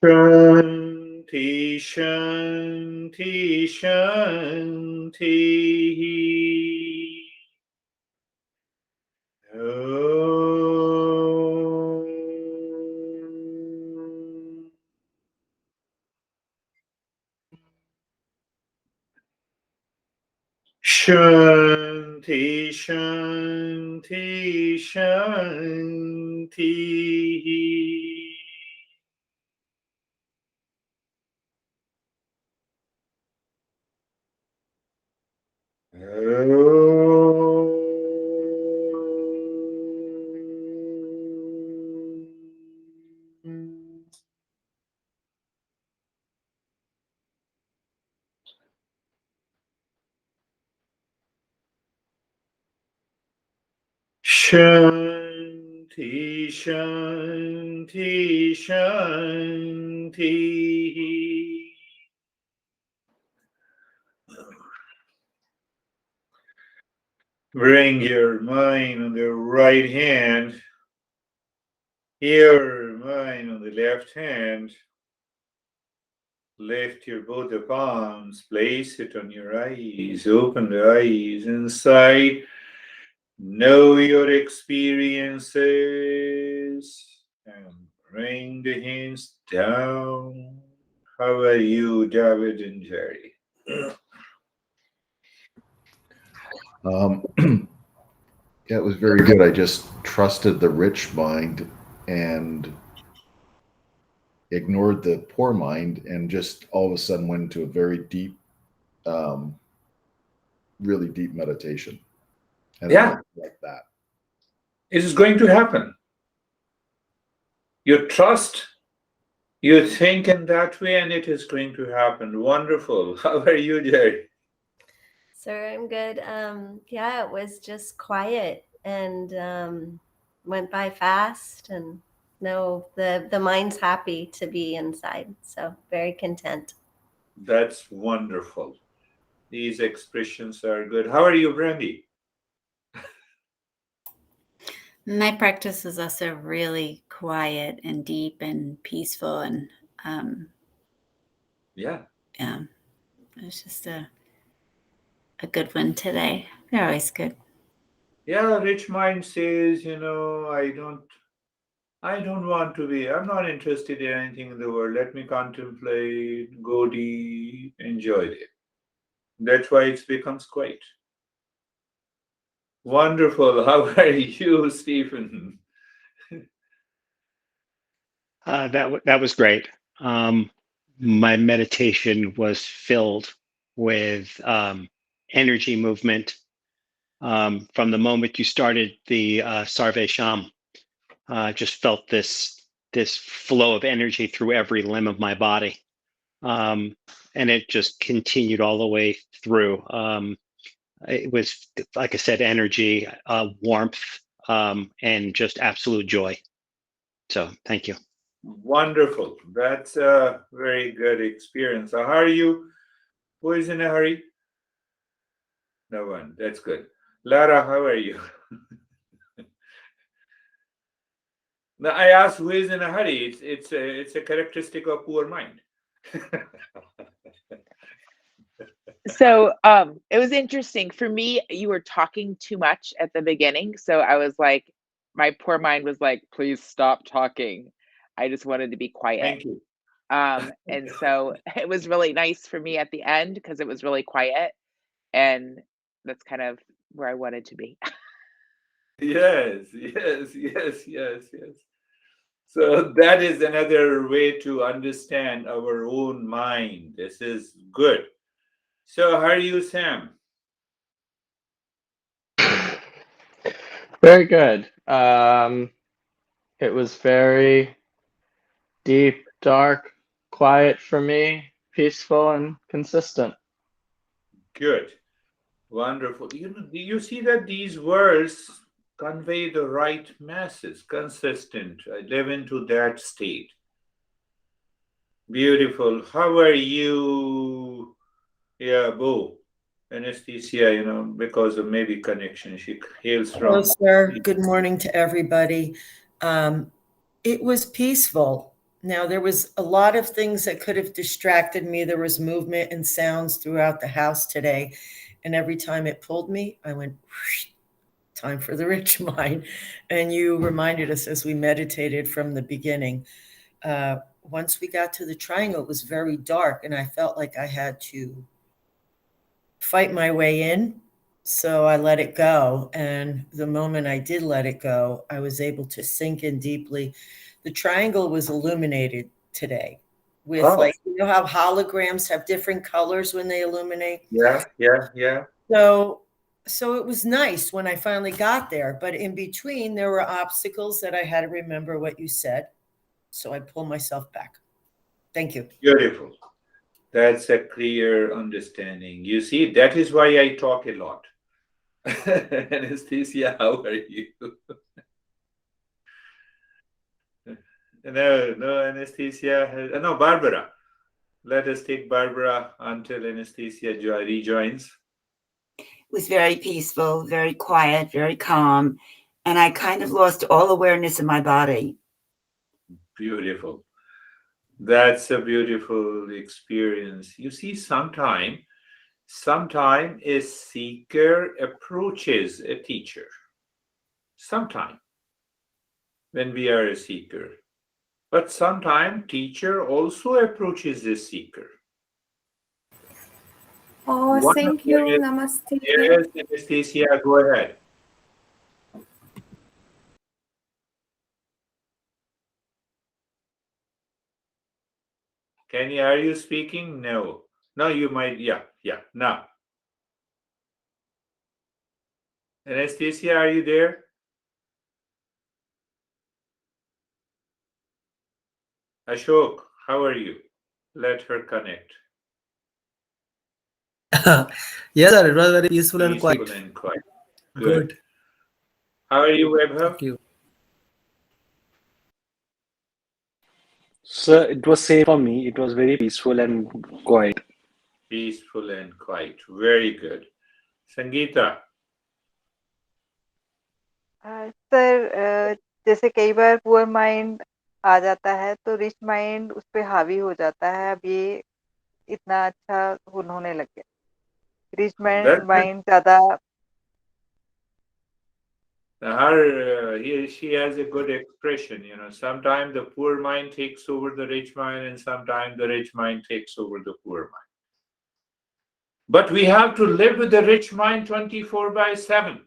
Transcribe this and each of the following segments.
Shanti, Shanti, Shanti. Om. Shanti, Shanti, Shanti. Shanti, Shanti, Shanti. Bring your mind on the right hand, your mind on the left hand. Lift your both the palms, place it on your eyes, open the eyes inside. Know your experiences and bring the hands down. How are you, David and Jerry? Yeah, it was very good. I just trusted the rich mind and ignored the poor mind, and just all of a sudden went into a very deep, um, really deep meditation. And Yeah, like that. it is going to happen. You trust, you think in that way, and it is going to happen. Wonderful. How are you, Jerry? Sir, I'm good. Yeah, it was just quiet and went by fast, and no, the mind's happy to be inside, so very content. That's wonderful. These expressions are good. How are you, Brandy? My practice is also really quiet and deep and peaceful, and Yeah. it's just a good one today. They're always good. Yeah, rich mind says, I don't want to be, I'm not interested in anything in the world. Let me contemplate, go deep, enjoy it. That's why it becomes quiet. Wonderful. How are you, Stephen? That was great. My meditation was filled with energy movement from the moment you started the Sarve Sham. Just felt this flow of energy through every limb of my body, and it just continued all the way through. It was, like I said, energy, warmth, and just absolute joy. So thank you. Wonderful. That's a very good experience. So how are you? Who is in a hurry? No one. That's good. Lara, how are you? Now, I asked who is in a hurry. It's a characteristic of poor mind. So it was interesting for me. You were talking too much at the beginning, so I was like, my poor mind was like, please stop talking. I just wanted to be quiet. Thank you. And so it was really nice for me at the end because it was really quiet, and that's kind of where I wanted to be. Yes, yes, yes, yes, yes. So that is another way to understand our own mind. This is good. So how are you, Sam? Very good. It was very deep, dark, quiet for me, peaceful and consistent. Good. Wonderful. Do you see that these words convey the right message? Consistent. I live into that state. Beautiful. How are you? Yeah, Bo. Anesthesia, because of maybe connection. She hails from. Hello, sir. Good morning to everybody. It was peaceful. Now, there was a lot of things that could have distracted me. There was movement and sounds throughout the house today. And every time it pulled me, I went, whoosh, time for the rich mind. And you reminded us as we meditated from the beginning. Once we got to the triangle, it was very dark, and I felt like I had to fight my way in. So I let it go. And the moment I did let it go, I was able to sink in deeply. The triangle was illuminated today with Oh. how holograms have different colors when they illuminate. Yeah, yeah, yeah. So it was nice when I finally got there. But in between, there were obstacles that I had to remember what you said. So I pulled myself back. Thank you. Beautiful. That's a clear understanding. You see, that is why I talk a lot. Anesthesia, how are you? No, Anesthesia. No, Barbara. Let us take Barbara until Anesthesia rejoins. It was very peaceful, very quiet, very calm, and I kind of lost all awareness of my body. Beautiful. That's a beautiful experience. You see, sometime a seeker approaches a teacher. Sometime when we are a seeker. But sometime teacher also approaches the seeker. Oh, thank you. Namaste. Yes, Anesthesia, go ahead. Are you speaking? No. No, you might. Yeah. Now. Anesthesia, are you there? Ashok, how are you? Let her connect. Yes, sir. It was very peaceful and quiet. Good. How are you, Webha? Thank you. So it was same for me. It was very peaceful and quiet. Peaceful and quiet. Very good. Sangeeta. Sir जैसे कई बार poor mind आ जाता है तो rich mind उस पे हावी हो जाता है. अब ये इतना अच्छा होने लग गया. रिच माइंड ज्यादा. She has a good expression, sometimes the poor mind takes over the rich mind and sometimes the rich mind takes over the poor mind. But we have to live with the rich mind 24/7.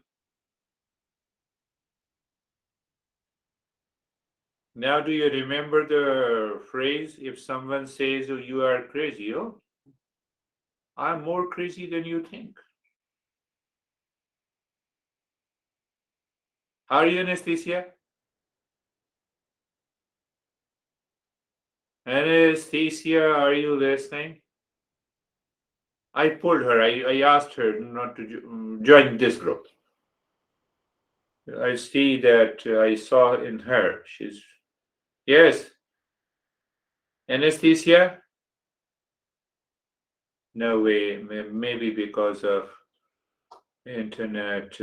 Now, do you remember the phrase, if someone says, oh, you are crazy, I'm more crazy than you think. How are you, Anesthesia? Anesthesia, are you listening? I pulled her. I asked her not to join this group. I see that I saw in her. Yes. Anesthesia? No way. Maybe because of internet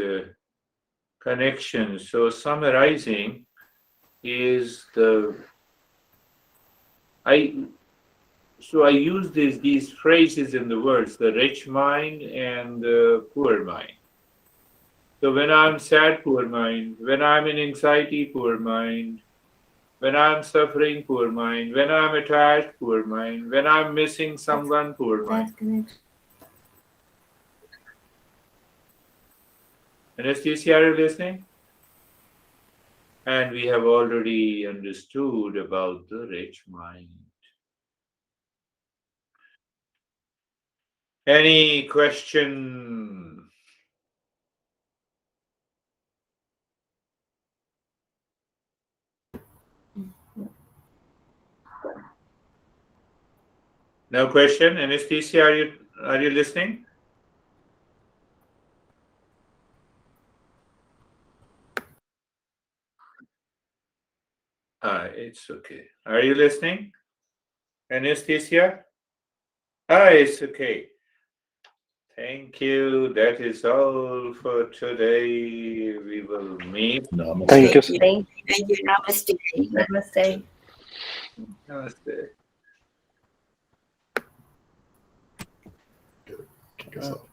connection. So summarizing is I use these phrases in the words, the rich mind and the poor mind. So when I'm sad, poor mind. When I'm in anxiety, poor mind. When I'm suffering, poor mind. When I'm attached, poor mind. When I'm missing someone, poor mind. Anesthesia, are you listening? And we have already understood about the rich mind. Any question? No question? Anesthesia, are you listening? It's okay. Are you listening? Anesthesia? It's okay. Thank you. That is all for today. We will meet. Namaste. Thank you. Thank Thank you. Namaste. Namaste. Namaste. Kick us off.